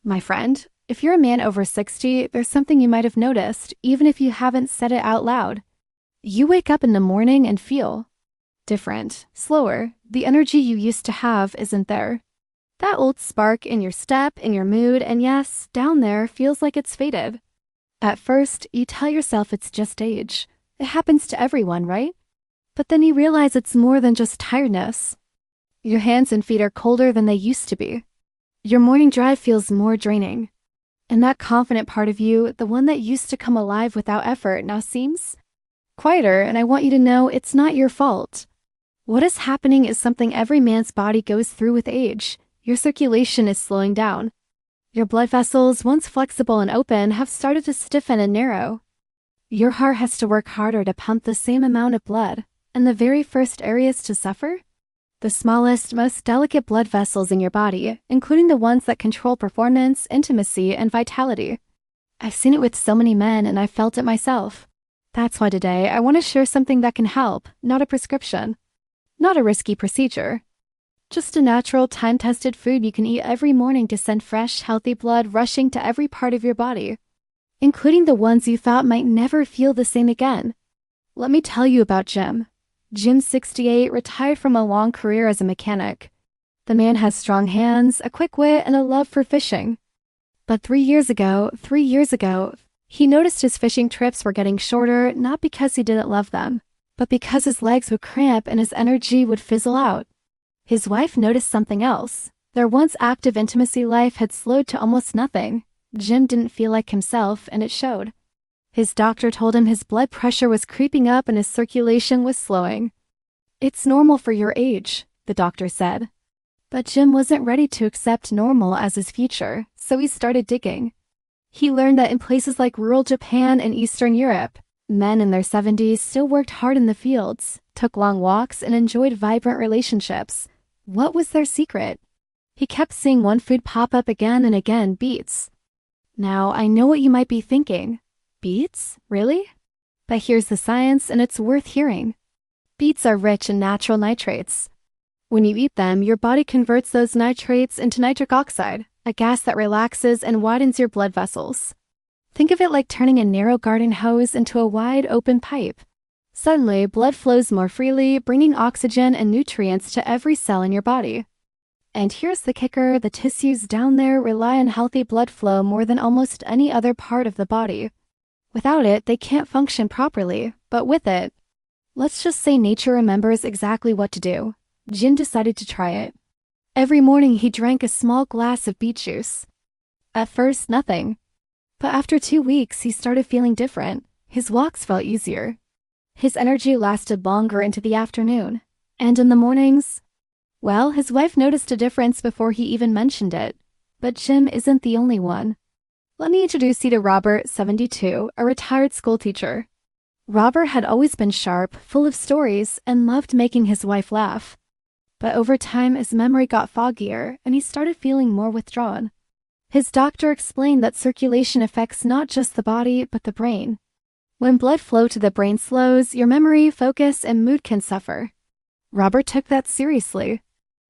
My friend, if you're a man over 60, there's something you might have noticed, even if you haven't said it out loud. You wake up in the morning and feel different, slower. The energy you used to have isn't there. That old spark in your step, in your mood, and yes, down there feels like it's faded. At first, you tell yourself it's just age. It happens to everyone, right? But then you realize it's more than just tiredness. Your hands and feet are colder than they used to be. Your morning drive feels more draining. And that confident part of you, the one that used to come alive without effort, now seems quieter, and I want you to know it's not your fault. What is happening is something every man's body goes through with age. Your circulation is slowing down. Your blood vessels, once flexible and open, have started to stiffen and narrow. Your heart has to work harder to pump the same amount of blood, and the very first areas to suffer? The smallest, most delicate blood vessels in your body, including the ones that control performance, intimacy, and vitality. I've seen it with so many men, and I've felt it myself. That's why today I want to share something that can help, not a prescription. Not a risky procedure. Just a natural, time-tested food you can eat every morning to send fresh, healthy blood rushing to every part of your body, including the ones you thought might never feel the same again. Let me tell you about Jim. Jim, 68, retired from a long career as a mechanic. The man has strong hands, a quick wit, and a love for fishing. But 3 years ago, he noticed his fishing trips were getting shorter, not because he didn't love them, but because his legs would cramp and his energy would fizzle out. His wife noticed something else. Their once active intimacy life had slowed to almost nothing. Jim didn't feel like himself, and it showed. His doctor told him his blood pressure was creeping up and his circulation was slowing. "It's normal for your age," the doctor said. But Jim wasn't ready to accept normal as his future, so he started digging. He learned that in places like rural Japan and Eastern Europe, men in their 70s still worked hard in the fields, took long walks, and enjoyed vibrant relationships. What was their secret? He kept seeing one food pop up again and again: beets. Now, I know what you might be thinking. Beets? Really? But here's the science, and it's worth hearing. Beets are rich in natural nitrates. When you eat them, your body converts those nitrates into nitric oxide, a gas that relaxes and widens your blood vessels. Think of it like turning a narrow garden hose into a wide open pipe. Suddenly, blood flows more freely, bringing oxygen and nutrients to every cell in your body. And here's the kicker: the tissues down there rely on healthy blood flow more than almost any other part of the body. Without it, they can't function properly, but with it, let's just say nature remembers exactly what to do. Jim decided to try it. Every morning he drank a small glass of beet juice. At first, nothing. But after 2 weeks, he started feeling different. His walks felt easier. His energy lasted longer into the afternoon. And in the mornings, well, his wife noticed a difference before he even mentioned it. But Jim isn't the only one. Let me introduce you to Robert, 72, a retired schoolteacher. Robert had always been sharp, full of stories, and loved making his wife laugh. But over time, his memory got foggier, and he started feeling more withdrawn. His doctor explained that circulation affects not just the body, but the brain. When blood flow to the brain slows, your memory, focus, and mood can suffer. Robert took that seriously.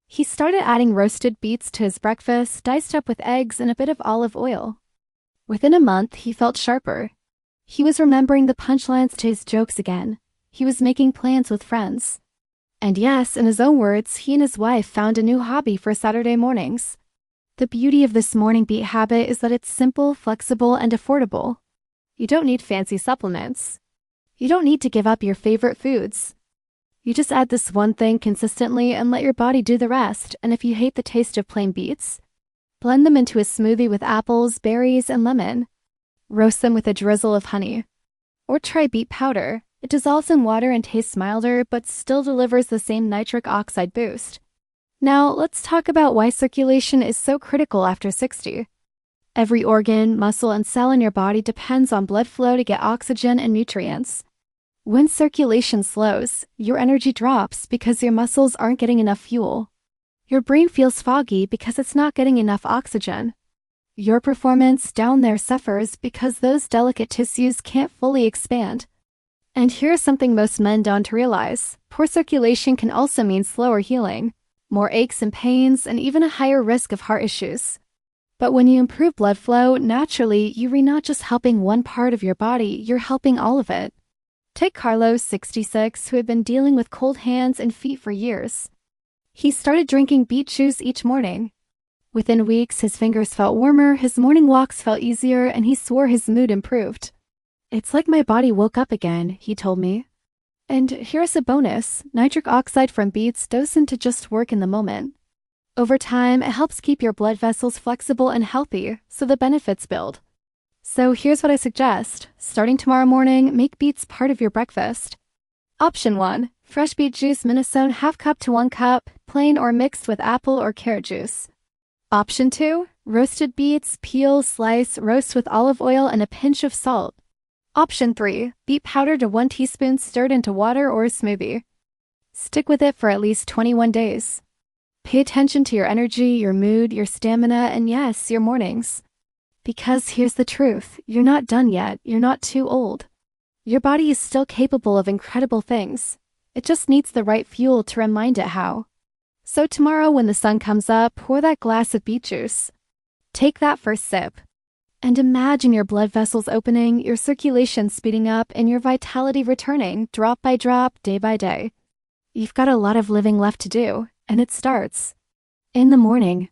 He started adding roasted beets to his breakfast, diced up with eggs and a bit of olive oil. Within a month, he felt sharper. He was remembering the punchlines to his jokes again. He was making plans with friends. And yes, in his own words, he and his wife found a new hobby for Saturday mornings. The beauty of this morning beet habit is that it's simple, flexible, and affordable. You don't need fancy supplements. You don't need to give up your favorite foods. You just add this one thing consistently and let your body do the rest, and if you hate the taste of plain beets, blend them into a smoothie with apples, berries, and lemon. Roast them with a drizzle of honey. Or try beet powder. It dissolves in water and tastes milder, but still delivers the same nitric oxide boost. Now, let's talk about why circulation is so critical after 60. Every organ, muscle, and cell in your body depends on blood flow to get oxygen and nutrients. When circulation slows, your energy drops because your muscles aren't getting enough fuel. Your brain feels foggy because it's not getting enough oxygen. Your performance down there suffers because those delicate tissues can't fully expand. And here's something most men don't realize: poor circulation can also mean slower healing, more aches and pains, and even a higher risk of heart issues. But when you improve blood flow, naturally, you're not just helping one part of your body, you're helping all of it. Take Carlos, 66, who had been dealing with cold hands and feet for years. He started drinking beet juice each morning. Within weeks, his fingers felt warmer, his morning walks felt easier, and he swore his mood improved. "It's like my body woke up again," he told me. And here's a bonus: nitric oxide from beets doesn't just work in the moment. Over time, it helps keep your blood vessels flexible and healthy, so the benefits build. So here's what I suggest. Starting tomorrow morning, make beets part of your breakfast. Option 1. Fresh beet juice Minnesota ½ cup to 1 cup, plain or mixed with apple or carrot juice. Option 2. Roasted beets, peel, slice, roast with olive oil and a pinch of salt. Option 3. Beet powder to 1 teaspoon stirred into water or a smoothie. Stick with it for at least 21 days. Pay attention to your energy, your mood, your stamina, and yes, your mornings. Because here's the truth, you're not done yet, you're not too old. Your body is still capable of incredible things. It just needs the right fuel to remind it how. So tomorrow when the sun comes up, pour that glass of beet juice. Take that first sip. And imagine your blood vessels opening, your circulation speeding up, and your vitality returning, drop by drop, day by day. You've got a lot of living left to do, and it starts in the morning.